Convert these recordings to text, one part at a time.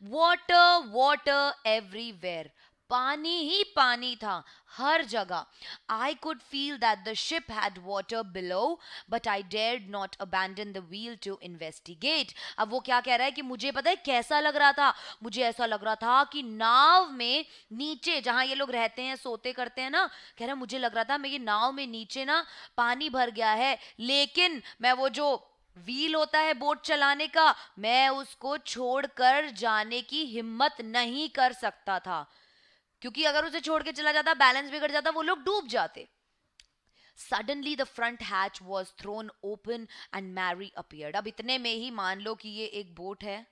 Water water everywhere, पानी ही पानी था हर जगह. I could feel that the ship had water below but I dared not abandon the wheel to investigate. अब वो क्या कह रहा है कि मुझे पता है कैसा लग रहा था, मुझे ऐसा लग रहा था कि नाव में नीचे जहां ये लोग रहते हैं सोते करते हैं ना, कह रहा है मुझे लग रहा था मैं ये नाव में नीचे ना पानी भर गया है, लेकिन मैं वो जो व्हील होता है बोट चलाने का, मैं उसको छोड़कर जाने की हिम्मत नहीं कर सकता था, क्योंकि अगर उसे छोड़ के चला जाता बैलेंस बिगड़ जाता, वो लोग डूब जाते. Suddenly the front hatch was thrown open and Mary appeared. अब इतने में ही मान लो कि ये एक बोट है,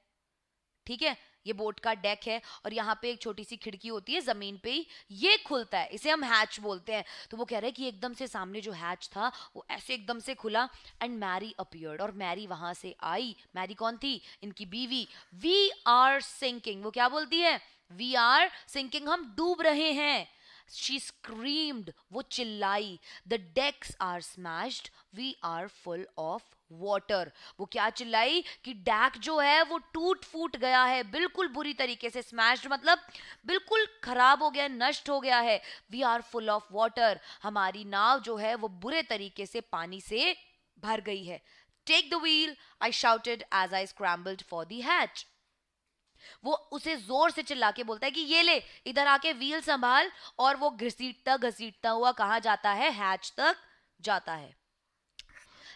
ठीक है, ये बोट का डेक है और यहाँ पे एक छोटी सी खिड़की होती है जमीन पे ही, ये खुलता है, इसे हम हैच बोलते हैं. तो वो कह रहे हैं कि एकदम से सामने जो हैच था वो ऐसे एकदम से खुला एंड मैरी अपीयर्ड, और मैरी वहां से आई. मैरी कौन थी? इनकी बीवी. वी आर सिंकिंग, वो क्या बोलती है? वी आर सिंकिंग, हम डूब रहे हैं. She screamed, वो चिल्लाई. The decks are smashed, we are full of water. वो क्या चिल्लाई कि डैक जो है वो टूट फूट गया है, बिल्कुल बुरी तरीके से. स्मैश्ड मतलब बिल्कुल खराब हो गया, नष्ट हो गया है. We are full of water, हमारी नाव जो है वो बुरे तरीके से पानी से भर गई है. Take the wheel, I shouted as I scrambled for the hatch. वो उसे जोर से चिल्ला के बोलता है कि ये ले, इधर आके व्हील संभाल, और वो घसीटता घसीटता हुआ कहां जाता है? हैच तक जाता है.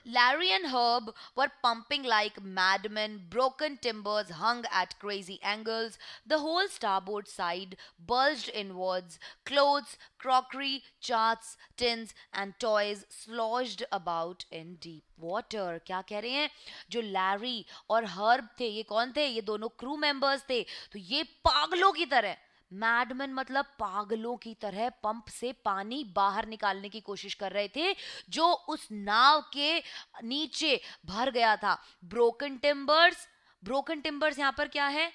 Larry and Herb were pumping like madmen. Broken timbers hung at crazy angles. The whole starboard side bulged inwards. Clothes, crockery, charts, tins and toys sloshed about in deep water. क्या कह रहे हैं? जो Larry और herb थे, ये कौन थे? ये दोनों क्रू मेंबर्स थे. तो ये पागलों की तरह, मैडमैन मतलब पागलों की तरह, पंप से पानी बाहर निकालने की कोशिश कर रहे थे जो उस नाव के नीचे भर गया था. ब्रोकन टिम्बर्स, ब्रोकन टिम्बर्स यहां पर क्या है?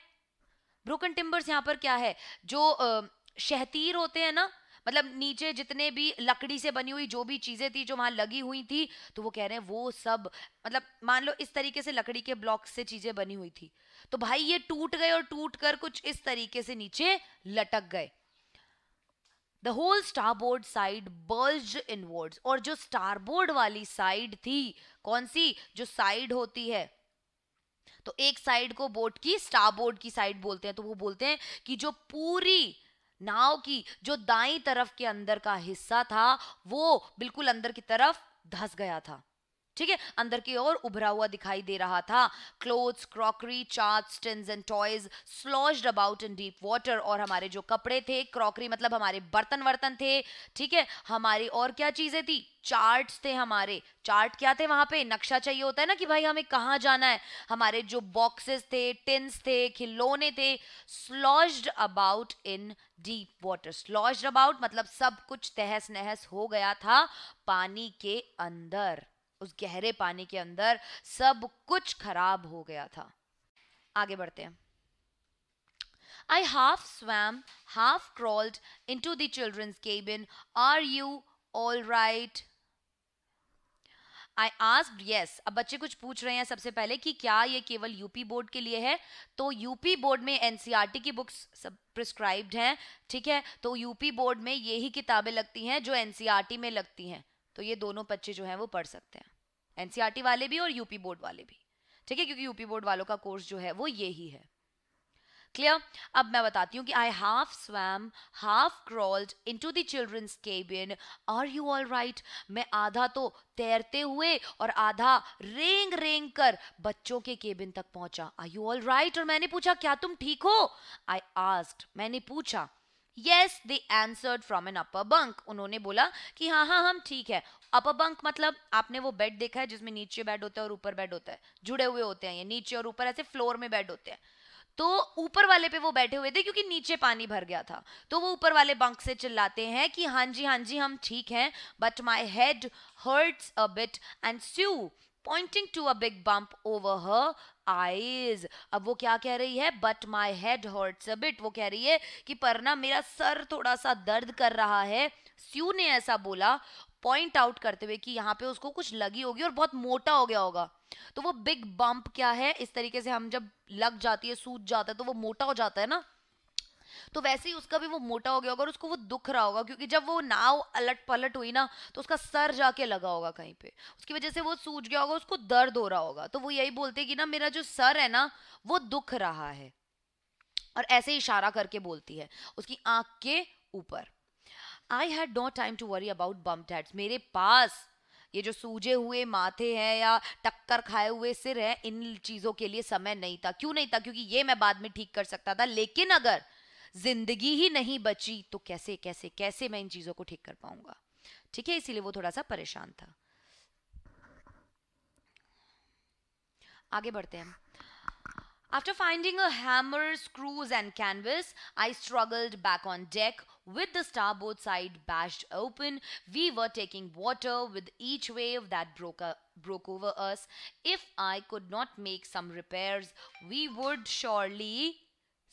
ब्रोकन टिम्बर्स यहां पर क्या है? जो शहतीर होते हैं ना, मतलब नीचे जितने भी लकड़ी से बनी हुई जो भी चीजें थी जो वहां लगी हुई थी, तो वो कह रहे हैं वो सब, मतलब मान लो इस तरीके से लकड़ी के ब्लॉक से चीजें बनी हुई थी, तो भाई ये टूट गए और टूट कर कुछ इस तरीके से नीचे लटक गए. The whole starboard side bulged inwards, और जो स्टारबोर्ड वाली साइड थी, कौन सी? जो साइड होती है, तो एक साइड को बोट की स्टारबोर्ड की साइड बोलते हैं, तो वो बोलते हैं कि जो पूरी नाव की जो दाईं तरफ के अंदर का हिस्सा था वो बिल्कुल अंदर की तरफ धंस गया था. ठीक है, अंदर की ओर उभरा हुआ दिखाई दे रहा था. Clothes, crockery, charts, tins and toys sloshed about in deep water, और हमारे जो कपड़े थे, क्रॉकरी मतलब हमारे बर्तन वर्तन थे, ठीक है, हमारी और क्या चीजें थी? चार्ट्स थे हमारे. चार्ट क्या थे? वहां पे नक्शा चाहिए होता है ना कि भाई हमें कहाँ जाना है. हमारे जो बॉक्सेस थे, टिन्स थे, खिलौने थे, sloshed about in deep water. Sloshed about मतलब सब कुछ तहस नहस हो गया था पानी के अंदर, उस गहरे पानी के अंदर सब कुछ खराब हो गया था. आगे बढ़ते हैं. I half swam, half crawled into the children's cabin. Are you all right? I asked. Yes. अब बच्चे कुछ पूछ रहे हैं सबसे पहले कि क्या ये केवल यूपी बोर्ड के लिए है. तो यूपी बोर्ड में एनसीईआरटी की बुक्स सब प्रिस्क्राइब्ड हैं, ठीक है, तो यूपी बोर्ड में ये ही किताबें लगती हैं जो एनसीईआरटी में लगती हैं, तो ये दोनों बच्चे जो हैं वो पढ़ सकते हैं, एनसीईआरटी वाले भी और यूपी बोर्ड वाले भी, ठीक है, क्योंकि यूपी बोर्ड वालों का कोर्स जो है वो ये ही है. क्लियर? अब मैं बताती हूँ कि I half swam, half crawled into the children's cabin. Are you all right? मैं आधा तो तैरते हुए और आधा रेंग रेंग कर बच्चों के केबिन तक पहुंचा. Are you all right? और मैंने पूछा क्या तुम ठीक हो? आई आस्क्ड, मैंने पूछा. Yes, they answered from an upper bunk. उन्होंने बोला कि हाँ हाँ हम ठीक है. अपर बंक मतलब आपने वो बेड देखा है जिसमें नीचे बेड होता है और ऊपर बेड होता है, जुड़े हुए होते हैं, ये नीचे और ऊपर ऐसे फ्लोर में बेड होते हैं. तो ऊपर वाले पे वो बैठे हुए थे क्योंकि नीचे पानी भर गया था, तो वो ऊपर वाले बंक से चिल्लाते हैं कि हाँ जी हम ठीक हैं, but my head hurts a bit and Sue pointing to a big bump over her eyes. अब वो क्या कह रही है? But my head hurts a bit. वो कह रही है कि पर ना मेरा सर थोड़ा सा दर्द कर रहा है. स्यू ने ऐसा बोला पॉइंट आउट करते हुए कि यहाँ पे उसको कुछ लगी होगी और बहुत मोटा हो गया होगा। तो वो बिग बम्प क्या है, इस तरीके से हम जब लग जाती है, सूज जाता है तो वो मोटा हो जाता है ना, तो वैसे ही उसका भी वो मोटा हो गया होगा और उसको वो दुख रहा होगा, क्योंकि जब वो नाव अलट पलट हुई ना तो उसका सर जाके लगा होगा कहीं पे, उसकी वजह से वो सूज गया होगा, उसको दर्द हो रहा होगा। तो वो यही बोलते कि ना मेरा जो सर है ना वो दुख रहा है, और ऐसे इशारा करके बोलती है उसकी आंख के ऊपर। I had no time to worry about bumped heads, मेरे पास ये जो सूजे हुए माथे हैं या टक्कर खाए हुए सिर है, इन चीजों के लिए समय नहीं था। क्यों नहीं था? क्योंकि ये मैं बाद में ठीक कर सकता था, लेकिन अगर जिंदगी ही नहीं बची तो कैसे कैसे कैसे मैं इन चीजों को ठीक कर पाऊंगा। ठीक है, इसीलिए वो थोड़ा सा परेशान था। आगे बढ़ते हैं। After finding a hammer, screws, and canvas, I struggled back on deck with the starboard side bashed open. We were taking water with each wave that broke over us. If I could not make some repairs, we would surely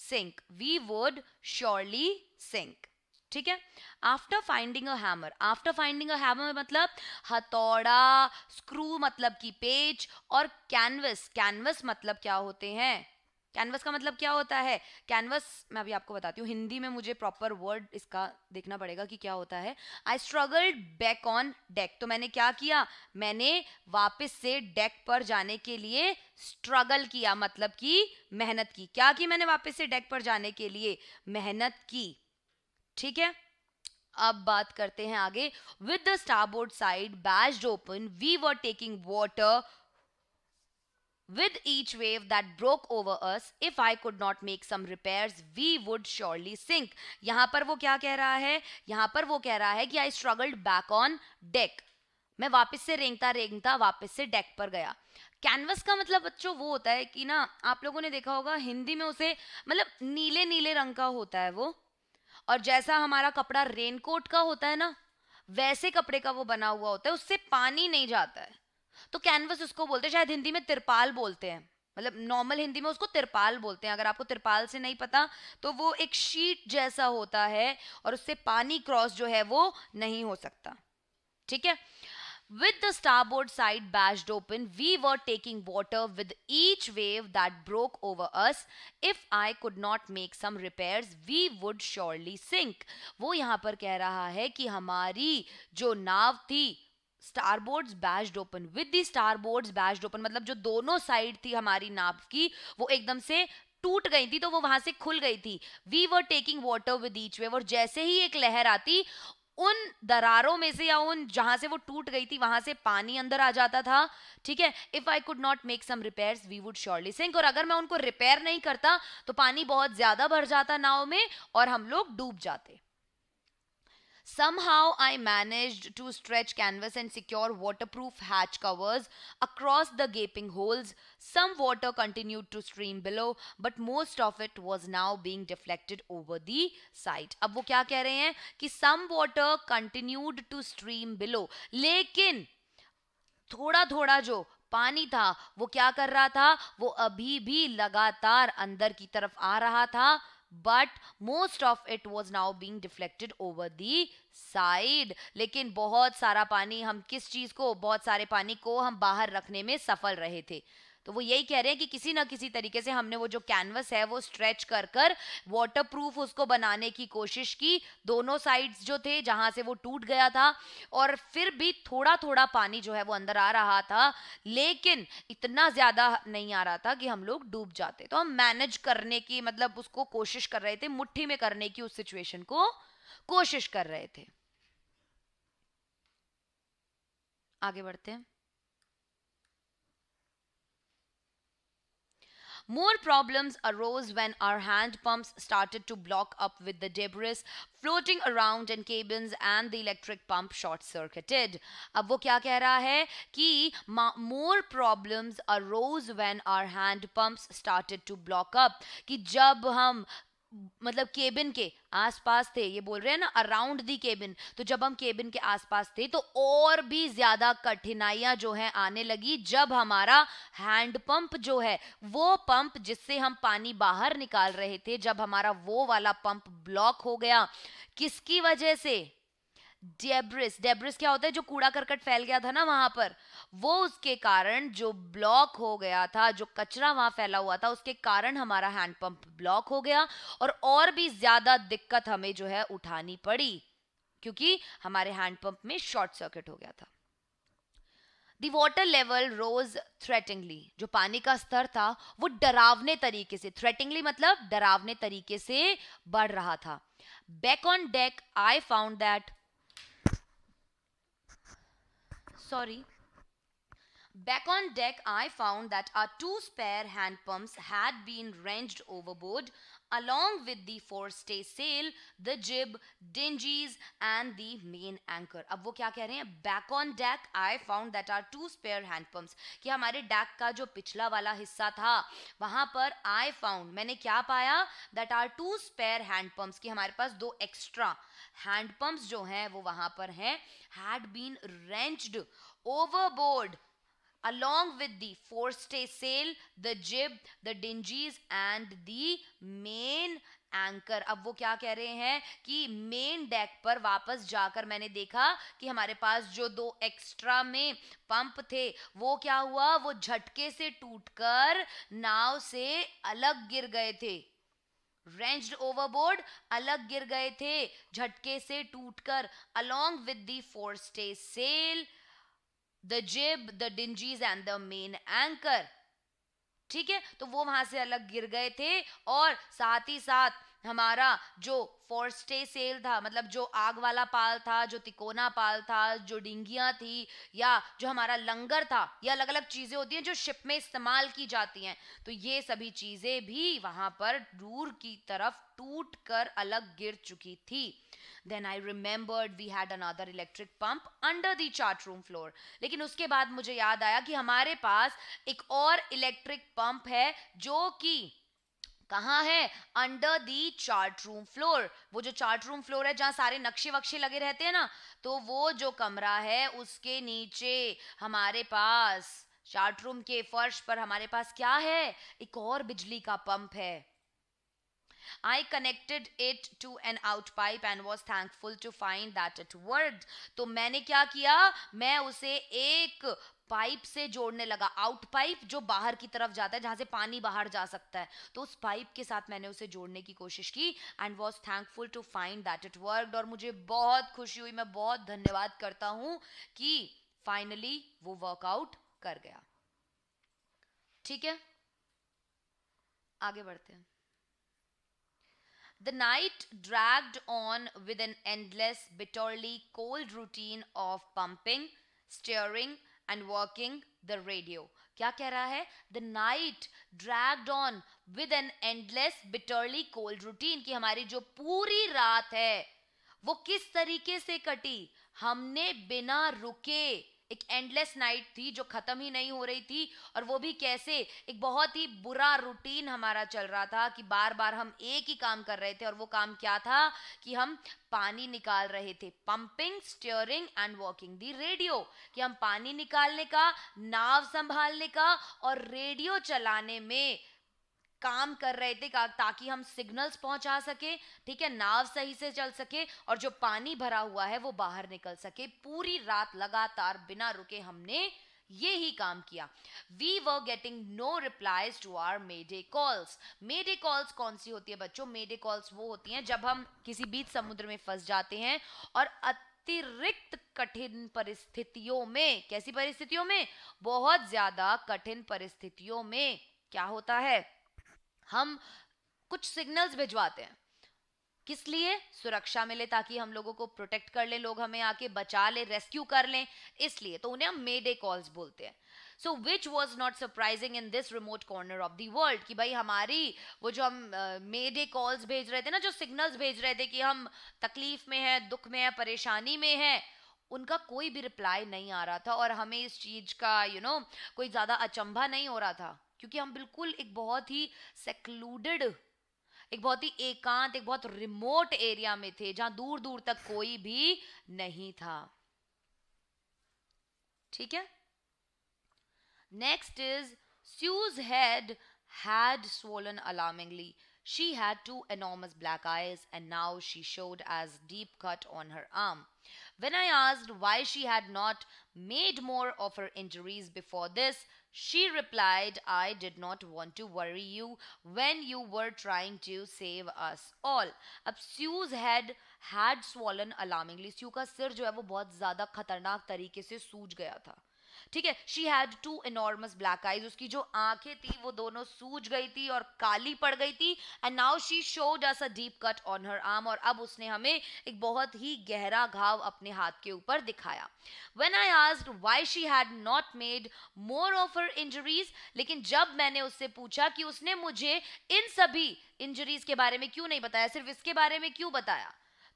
sink. We would surely sink. ठीक है। After finding a hammer, after finding a hammer मतलब हथौड़ा, screw मतलब की पेच, और canvas, canvas मतलब क्या होते हैं, कैनवस का मतलब क्या होता है, कैनवस मैं अभी आपको बताती हूँ, हिंदी में मुझे प्रॉपर वर्ड इसका देखना पड़ेगा कि क्या होता है। आई स्ट्रगल्ड बैक ऑन डेक, तो मैंने क्या किया, मैंने वापस से डेक पर जाने के लिए स्ट्रगल किया, मतलब कि मेहनत की। क्या की मैंने वापस से डेक पर जाने के लिए? मेहनत की। ठीक है, अब बात करते हैं आगे। With the starboard side bashed open, we were taking water with each wave that broke over us. If I could not make some repairs, we would surely sink. यहां पर वो क्या कह रहा है, यहां पर वो कह रहा है कि I struggled back on deck, मैं वापस से रेंगता रेंगता वापस से डेक पर गया। कैनवस का मतलब बच्चों वो होता है कि ना, आप लोगों ने देखा होगा हिंदी में उसे, मतलब नीले नीले रंग का होता है वो, और जैसा हमारा कपड़ा रेनकोट का होता है ना, वैसे कपड़े का वो बना हुआ होता है, उससे पानी नहीं जाता है, तो कैनवस उसको बोलते हैं। शायद हिंदी में तिरपाल बोलते हैं, मतलब नॉर्मल हिंदी में उसको तिरपाल बोलते हैं। अगर आपको तिरपाल से नहीं पता तो वो एक शीट जैसा होता है और उससे पानी क्रॉस जो है वो नहीं हो सकता। ठीक है। With the starboard side bashed open, we were taking water with each wave that broke over us. If I could not make some repairs, we would surely sink. वो यहाँ पर कह रहा है कि हमारी जो नाव थी, स्टारबोर्ड्स बैश्ड ओपन, विद दी स्टारबोर्ड्स बैश्ड ओपन मतलब जो दोनों साइड थी हमारी नाव की वो एकदम से टूट गई थी, तो वो वहां से खुल गई थी। We were taking water with each wave, और जैसे ही एक लहर आती, उन दरारों में से या उन जहां से वो टूट गई थी वहां से पानी अंदर आ जाता था। ठीक है। If I could not make some repairs we would surely sink, और अगर मैं उनको रिपेयर नहीं करता तो पानी बहुत ज्यादा भर जाता नाव में और हम लोग डूब जाते। Somehow I managed to stretch canvas and secure waterproof hatch covers across the gaping holes. Some water continued to stream below, but most of it was now being deflected over the side. अब वो क्या कह रहे हैं कि some water continued to stream below, लेकिन थोड़ा थोड़ा जो पानी था वो क्या कर रहा था, वो अभी भी लगातार अंदर की तरफ आ रहा था, but most of it was now being deflected over the side. लेकिन बहुत सारा पानी, हम किस चीज को, बहुत सारे पानी को हम बाहर रखने में सफल रहे थे। तो वो यही कह रहे हैं कि किसी ना किसी तरीके से हमने वो जो कैनवस है वो स्ट्रेच कर कर वाटरप्रूफ उसको बनाने की कोशिश की, दोनों साइड्स जो थे जहां से वो टूट गया था, और फिर भी थोड़ा थोड़ा पानी जो है वो अंदर आ रहा था, लेकिन इतना ज्यादा नहीं आ रहा था कि हम लोग डूब जाते। तो हम मैनेज करने की, मतलब उसको कोशिश कर रहे थे, मुट्ठी में करने की उस सिचुएशन को कोशिश कर रहे थे। आगे बढ़ते हैं। More problems arose when our hand pumps started to block up with the debris floating around in cabins and the electric pump short circuited. अब वो क्या कह रहा है कि more problems arose when our hand pumps started to block up, कि जब हम मतलब केबिन के आसपास थे, ये बोल रहे हैं ना अराउंड दी केबिन, तो जब हम केबिन के आसपास थे तो और भी ज्यादा कठिनाइयां जो है आने लगी, जब हमारा हैंड पंप जो है, वो पंप जिससे हम पानी बाहर निकाल रहे थे, जब हमारा वो वाला पंप ब्लॉक हो गया। किसकी वजह से? डेब्रिस, डेब्रिस क्या होता है, जो कूड़ा करकट फैल गया था ना वहां पर, वो उसके कारण जो ब्लॉक हो गया था, जो कचरा वहां फैला हुआ था, उसके कारण हमारा हैंडपंप ब्लॉक हो गया और भी ज्यादा दिक्कत हमें जो है उठानी पड़ी, क्योंकि हमारे हैंडपंप में शॉर्ट सर्किट हो गया था. The water level rose threateningly, जो पानी का स्तर था वो डरावने तरीके से, थ्रेटिंगली मतलब डरावने तरीके से बढ़ रहा था. Back on deck I found that, sorry, back on deck, I found that our two spare hand pumps had been wrenched overboard, along with the forestaysail, the jib, dinghies, and the main anchor. अब वो क्या कह रहे हैं? Back on deck, I found that our two spare hand pumps, कि हमारे deck का जो पिछला वाला हिस्सा था, वहां पर I found, मैंने क्या पाया? That our two spare hand pumps, कि हमारे पास दो extra hand pumps जो हैं वो वहां पर हैं, had been wrenched overboard, along with the forestaysail, the jib, the dinghies and the main anchor. अब वो क्या कह रहे हैं कि मेन डेक पर वापस जाकर मैंने देखा कि हमारे पास जो दो एक्स्ट्रा में पंप थे वो क्या हुआ, वो झटके से टूटकर नाव से अलग गिर गए थे. रेंज्ड ओवरबोर्ड, अलग गिर गए थे झटके से टूटकर, along with the forestaysail, the jib, the dinghies and the main anchor. ठीक है, तो वो वहां से अलग गिर गए थे और साथ ही साथ हमारा जो फोरस्टे सेल था, मतलब जो आग वाला पाल था, जो तिकोना पाल था, जो डिंगियां थी, या जो हमारा लंगर था, ये अलग अलग चीजें होती हैं जो शिप में इस्तेमाल की जाती हैं, तो ये सभी चीजें भी वहां पर दूर की तरफ टूट कर अलग गिर चुकी थी. Then I remembered we had another electric pump under the chart room floor. लेकिन उसके बाद मुझे याद आया कि हमारे पास एक और इलेक्ट्रिक पंप है जो कि कहाँ है, under the chart room floor. वो जो चार्ट रूम फ्लोर है जहाँ सारे नक्शे वक्शे लगे रहते हैं ना, तो वो जो कमरा है उसके नीचे हमारे पास चार्ट रूम के फर्श पर हमारे पास क्या है, एक और बिजली का पंप है. I connected it to an outpipe and was thankful to find that it worked. तो मैंने क्या किया, मैं उसे एक पाइप से जोड़ने लगा. आउट पाइप जो बाहर की तरफ जाता है, जहां से पानी बाहर जा सकता है, तो उस पाइप के साथ मैंने उसे जोड़ने की कोशिश की. And was thankful to find that it worked, और मुझे बहुत खुशी हुई, मैं बहुत धन्यवाद करता हूं कि फाइनली वो वर्कआउट कर गया. ठीक है, आगे बढ़ते हैं. The night dragged on with an endless, bitterly cold routine of pumping, steering, and working the radio. क्या कह रहा है? The night dragged on with an endless, bitterly cold routine, कि हमारी जो पूरी रात है वो किस तरीके से कटी, हमने बिना रुके, एक एंडलेस नाइट थी जो खत्म ही नहीं हो रही थी, और वो भी कैसे, एक बहुत ही बुरा रूटीन हमारा चल रहा था कि बार बार हम एक ही काम कर रहे थे, और वो काम क्या था कि हम पानी निकाल रहे थे. Pumping, steering and working the radio, कि हम पानी निकालने का, नाव संभालने का और रेडियो चलाने में काम कर रहे थे ताकि हम सिग्नल्स पहुंचा सके, ठीक है, नाव सही से चल सके और जो पानी भरा हुआ है वो बाहर निकल सके. पूरी रात लगातार बिना रुके हमने ये ही काम किया. We were getting no replies to our mayday calls. Mayday calls कौन सी होती है बच्चों? मेडे कॉल्स वो होती हैं जब हम किसी बीच समुद्र में फंस जाते हैं और अतिरिक्त कठिन परिस्थितियों में, कैसी परिस्थितियों में, बहुत ज्यादा कठिन परिस्थितियों में क्या होता है, हम कुछ सिग्नल्स भिजवाते हैं. किस लिए? सुरक्षा मिले, ताकि हम लोगों को प्रोटेक्ट कर ले, लोग हमें आके बचा ले, रेस्क्यू कर लें, इसलिए तो उन्हें हम मेडे कॉल्स बोलते हैं. So which was not surprising in this remote corner of the world, कि भाई हमारी वो जो हम मेडे कॉल्स भेज रहे थे ना, जो सिग्नल्स भेज रहे थे कि हम तकलीफ में है, दुख में है, परेशानी में है, उनका कोई भी रिप्लाई नहीं आ रहा था. और हमें इस चीज का कोई ज्यादा अचंभा नहीं हो रहा था, क्योंकि हम बिल्कुल एक बहुत ही सेक्लूडेड, एक बहुत ही एकांत, एक बहुत रिमोट एरिया में थे जहां दूर दूर तक कोई भी नहीं था. ठीक है. Next is Sue's head had swollen alarmingly. She had two enormous black eyes and now she showed as deep cut on her arm. When I asked why she had not made more of her injuries before this, she replied, I did not want to worry you when you were trying to save us all. अब Sue's head had swollen alarmingly. Sue का सिर जो है वो बहुत ज्यादा खतरनाक तरीके से सूज गया था. ठीक है. She had two enormous black eyes. उसकी जो आंखें थी वो दोनों सूज गई थी और काली पड़ गई थी. And now she showed us a deep cut on her arm. और अब उसने हमें एक बहुत ही गहरा घाव अपने हाथ के ऊपर दिखाया. When I asked why she had not made more of her injuries, लेकिन जब मैंने उससे पूछा कि उसने मुझे इन सभी इंजरीज के बारे में क्यों नहीं बताया, सिर्फ इसके बारे में क्यों बताया,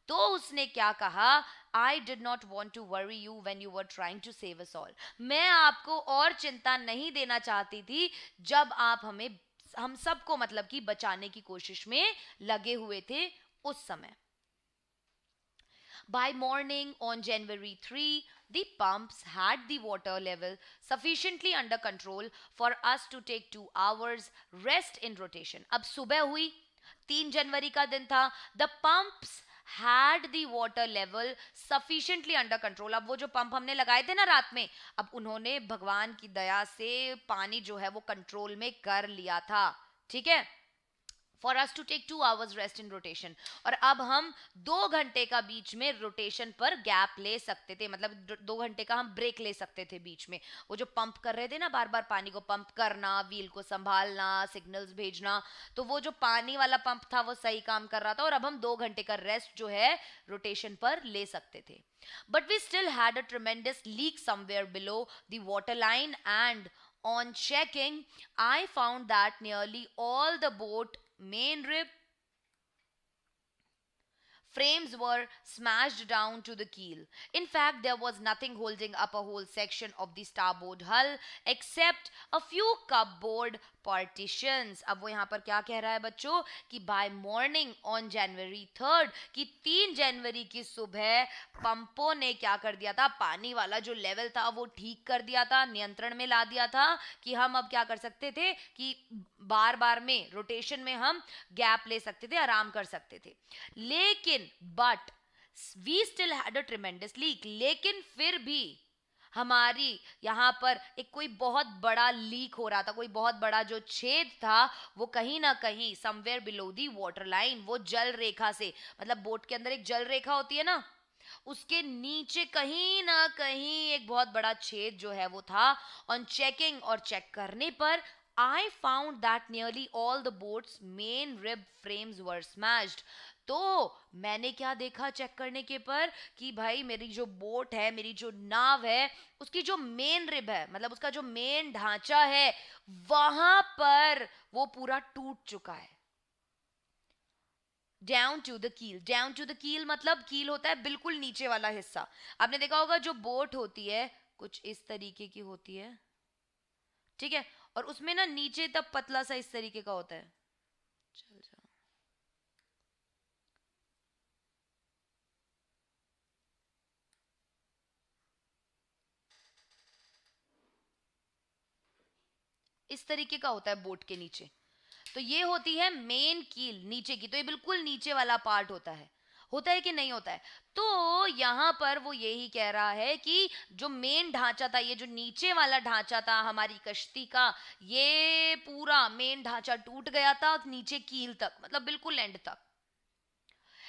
तो उसने क्या कहा, I did not want to worry you when you were trying to save us all. मैं आपको और चिंता नहीं देना चाहती थी जब आप हम सबको मतलब कि बचाने की कोशिश में लगे हुए थे उस समय. By morning on January 3, the pumps had the water level sufficiently under control for us to take 2 hours rest in rotation. अब सुबह हुई, 3 जनवरी का दिन था. The pumps had the water level sufficiently under control. अब वो जो पंप हमने लगाए थे ना रात में, अब उन्होंने भगवान की दया से पानी जो है वो कंट्रोल में कर लिया था. ठीक है. For us to take 2 hours rest in rotation. और अब हम 2 घंटे का बीच में रोटेशन पर गैप ले सकते थे, मतलब 2 घंटे का हम ब्रेक ले सकते थे बीच में. वो जो पंप कर रहे थे ना, बार बार पानी को पंप करना, व्हील को संभालना, सिग्नल्स भेजना, तो वो जो पानी वाला पंप था वो सही काम कर रहा था और अब हम 2 घंटे का रेस्ट जो है रोटेशन पर ले सकते थे. But we still had a tremendous leak somewhere below the water line, and on checking, I found that nearly all the boat main rib frames were smashed down to the keel. In fact, there was nothing holding up a whole section of the starboard hull except a few cupboard partitions. अब वो यहाँ पर क्या कह रहा है बच्चों कि by morning on January 3rd, कि 3 जनवरी की सुबह पंपों ने क्या कर दिया था, पानी वाला जो लेवल था वो ठीक कर दिया था, नियंत्रण में ला दिया था कि हम अब क्या कर सकते थे कि बार बार में रोटेशन में हम गैप ले सकते थे, आराम कर सकते थे. लेकिन but we still had a tremendous leak. लेकिन फिर भी हमारी यहाँ पर एक कोई बहुत बड़ा लीक हो रहा था, कोई बहुत बड़ा जो छेद था वो कहीं ना कहीं somewhere below the water line, वो जल रेखा से, मतलब बोट के अंदर एक जल रेखा होती है ना, उसके नीचे कहीं ना कहीं एक बहुत बड़ा छेद जो है वो था. ऑन चेकिंग, और चेक करने पर I found that nearly all the boat's main rib frames were smashed. तो मैंने क्या देखा चेक करने के पर कि भाई मेरी जो बोट है, मेरी जो नाव है, उसकी जो मेन रिब है, मतलब उसका जो मेन ढांचा है, वहां पर वो पूरा टूट चुका है. डाउन टू द कील. डाउन टू द कील मतलब कील होता है बिल्कुल नीचे वाला हिस्सा. आपने देखा होगा जो बोट होती है कुछ इस तरीके की होती है, ठीक है, और उसमें ना नीचे तब पतला सा इस तरीके का होता है. चल जाओ. इस तरीके का होता है बोट के नीचे. तो ये होती है मेन कील नीचे की. तो ये बिल्कुल नीचे वाला पार्ट होता है कि नहीं होता है. तो यहाँ पर वो यही कह रहा है कि जो मेन ढांचा था, ये जो नीचे वाला ढांचा था हमारी कश्ती का, ये पूरा मेन ढांचा टूट गया था नीचे कील तक, मतलब बिल्कुल एंड तक.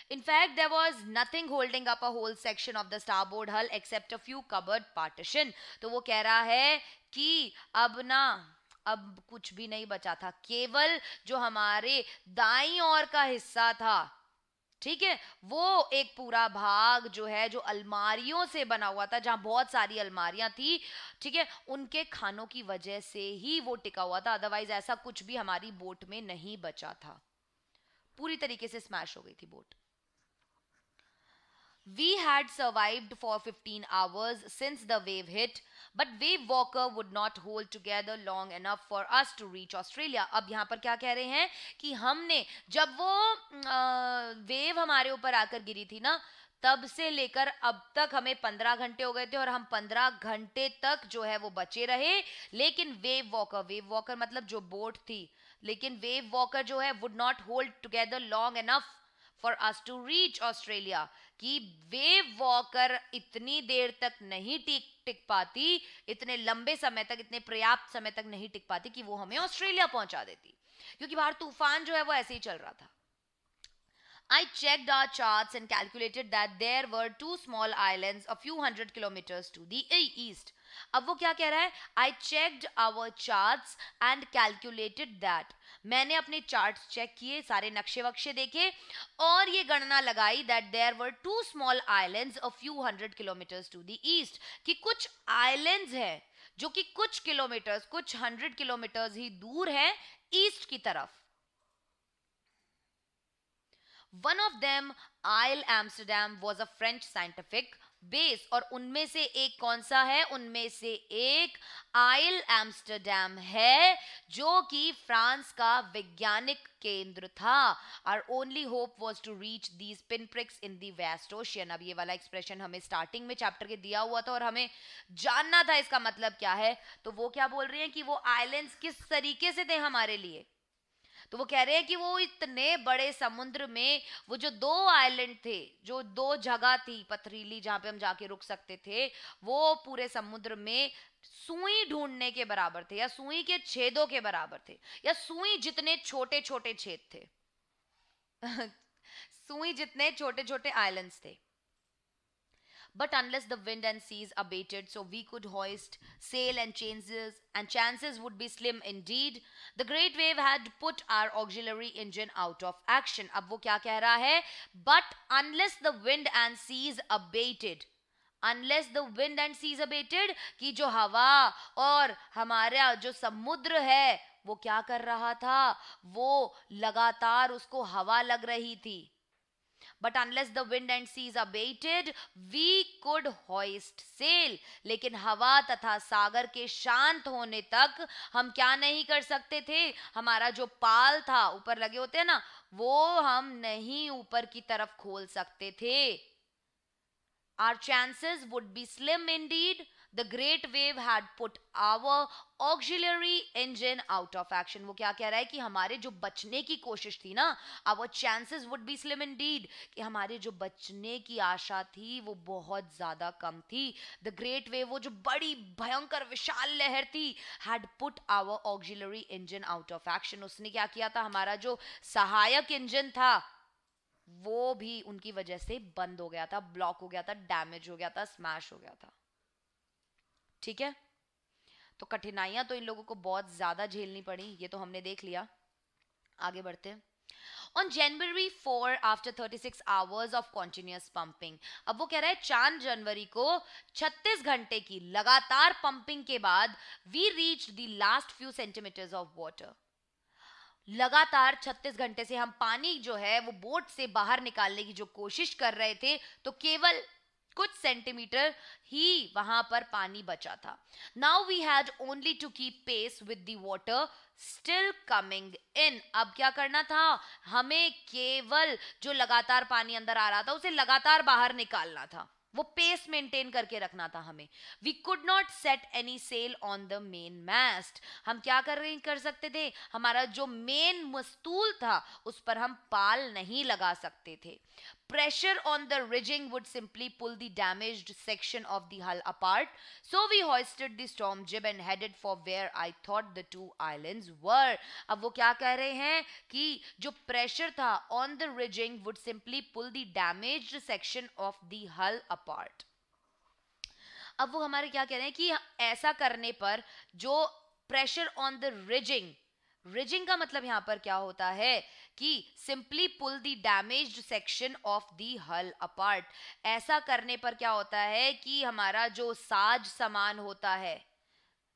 In fact, there was nothing holding up a whole section of the starboard hull except a few cupboard partition. तो वो कह रहा है कि अब कुछ भी नहीं बचा था, केवल जो हमारे दाईं ओर का हिस्सा था, ठीक है, वो एक पूरा भाग जो है जो अलमारियों से बना हुआ था, जहां बहुत सारी अलमारियां थी, ठीक है, उनके खानों की वजह से ही वो टिका हुआ था. अदरवाइज ऐसा कुछ भी हमारी बोट में नहीं बचा था. पूरी तरीके से स्मैश हो गई थी boat. We had survived for 15 hours since the wave hit, but wave walker would not hold together long enough for us to reach Australia. अब यहाँ पर क्या कह रहे हैं कि हमने जब वो वेव हमारे ऊपर आकर गिरी थी ना, तब से लेकर अब तक हमें 15 घंटे हो गए थे और हम 15 घंटे तक जो है वो बचे रहे. लेकिन वेव वॉकर मतलब जो बोट थी, लेकिन वेव वॉकर जो है would not hold together long enough for us to reach Australia. कि वेव वॉकर इतनी देर तक नहीं टिक पाती, इतने लंबे समय तक, इतने पर्याप्त समय तक नहीं टिक पाती कि वो हमें ऑस्ट्रेलिया पहुंचा देती, क्योंकि बाहर तूफान जो है वो ऐसे ही चल रहा था. I checked our charts and calculated that there were two small islands a few hundred kilometers to the east. अब वो क्या कह रहा है? I checked our charts and calculated that. मैंने अपने चार्ट्स चेक किए, सारे नक्शे वक्शे देखे और ये गणना लगाई that there were two small islands a few hundred kilometers to the east. कि कुछ islands हैं जो कि कुछ किलोमीटर्स, कुछ 100 किलोमीटर्स ही दूर हैं ईस्ट की तरफ. One of them, Isle Amsterdam, was a French scientific base. और उनमें से एक कौन सा है? उनमें से एक आइल एम्स्टरडैम है जो कि फ्रांस का वैज्ञानिक केंद्र था. Our only hope was to reach these pinpricks in the vast ocean. अब ये वाला एक्सप्रेशन हमें स्टार्टिंग में चैप्टर के दिया हुआ था और हमें जानना था इसका मतलब क्या है. तो वो क्या बोल रही हैं कि वो आइलैंड्स किस तरीके से थे हमारे लिए. तो वो कह रहे हैं कि वो इतने बड़े समुद्र में वो जो दो आइलैंड थे, जो दो जगह थी पथरीली जहां पे हम जाके रुक सकते थे, वो पूरे समुद्र में सुई ढूंढने के बराबर थे, या सुई के छेदों के बराबर थे, या सुई जितने छोटे छोटे छेद थे सुई जितने छोटे छोटे आइलैंड्स थे. But unless the wind and seas abated so we could hoist sail, and chances would be slim indeed. The great wave had put our auxiliary engine out of action. अब वो क्या कह रहा है? But unless the wind and seas abated, unless the wind and seas abated, कि जो हवा और हमारा जो समुद्र है वो क्या कर रहा था? वो लगातार उसको हवा लग रही थी. But unless the wind and seas abated, we could hoist sail. लेकिन हवा तथा सागर के शांत होने तक हम क्या नहीं कर सकते थे? हमारा जो पाल था, ऊपर लगे होते हैं ना, वो हम नहीं ऊपर की तरफ खोल सकते थे. Our chances would be slim indeed. The great wave had put our auxiliary engine out of action. वो क्या कह रहा है कि हमारे जो बचने की कोशिश थी ना, our chances would be slim indeed, कि हमारे जो बचने की आशा थी वो बहुत ज्यादा कम थी. The great wave, वो जो बड़ी भयंकर विशाल लहर थी, had put our auxiliary engine out of action. उसने क्या किया था? हमारा जो सहायक इंजन था वो भी उनकी वजह से बंद हो गया था, ब्लॉक हो गया था, डैमेज हो गया था, स्मैश हो गया था. ठीक है, तो कठिनाइयां तो इन लोगों को बहुत ज्यादा झेलनी पड़ी, ये तो हमने देख लिया. आगे बढ़ते हैं. On January 4, after 36 hours of continuous pumping, अब वो कह रहा है 4 जनवरी को 36 घंटे की लगातार पंपिंग के बाद we reached the last few centimeters of water. लगातार 36 घंटे से हम पानी जो है वो बोट से बाहर निकालने की जो कोशिश कर रहे थे, तो केवल कुछ सेंटीमीटर ही वहां पर पानी बचा था. Now we had only to keep pace with the water still coming in. अब क्या करना था? हमें केवल जो लगातार पानी अंदर आ रहा था उसे लगातार बाहर निकालना था, वो पेस मेंटेन करके रखना था हमें. We could not set any sail on the main mast. हम क्या कर सकते थे? हमारा जो मेन मस्तूल था उस पर हम पाल नहीं लगा सकते थे. Pressure on the rigging would simply pull the damaged section of the hull apart. So we hoisted the storm jib and headed for where I thought the two islands were. अब वो क्या कह रहे हैं कि जो pressure था on the rigging would simply pull the damaged section of the hull apart. अब वो हमारे क्या कह रहे हैं कि ऐसा करने पर जो pressure on the rigging, rigging का मतलब यहां पर क्या होता है कि simply pull the damaged section of the hull apart. ऐसा करने पर क्या होता है कि हमारा जो साज सामान होता है,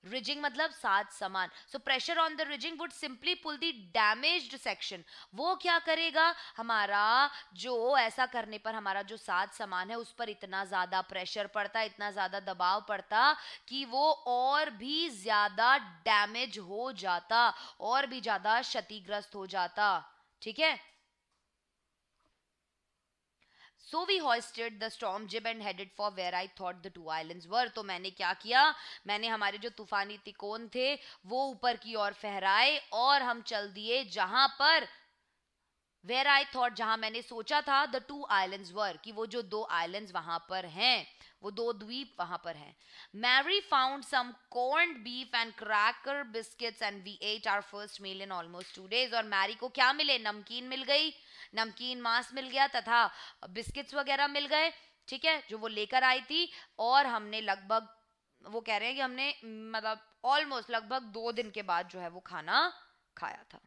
रिजिंग मतलब साज सामान, so pressure on the rigging would simply pull the damaged section. वो क्या करेगा? हमारा जो ऐसा करने पर हमारा जो साज सामान है उस पर इतना ज्यादा प्रेशर पड़ता, इतना ज्यादा दबाव पड़ता कि वो और भी ज्यादा डैमेज हो जाता, और भी ज्यादा क्षतिग्रस्त हो जाता. ठीक है. So we hoisted the storm jib and headed for where I thought the two islands were. तो मैंने क्या किया? मैंने हमारे जो तूफानी तिकोन थे वो ऊपर की ओर फहराए और हम चल दिए जहां पर वेयर आई थॉट, जहां मैंने सोचा था, द टू आइलैंड्स वर, कि वो जो दो आइलैंड्स वहां पर हैं, वो दो द्वीप वहां पर हैं. Mary found some corned beef and cracker biscuits and we ate our first meal in almost 2 days. और मैरी को क्या मिले? नमकीन मिल गई, नमकीन मांस मिल गया तथा बिस्किट्स वगैरह मिल गए, ठीक है, जो वो लेकर आई थी. और हमने लगभग, वो कह रहे हैं कि हमने मतलब ऑलमोस्ट लगभग 2 दिन के बाद जो है वो खाना खाया था.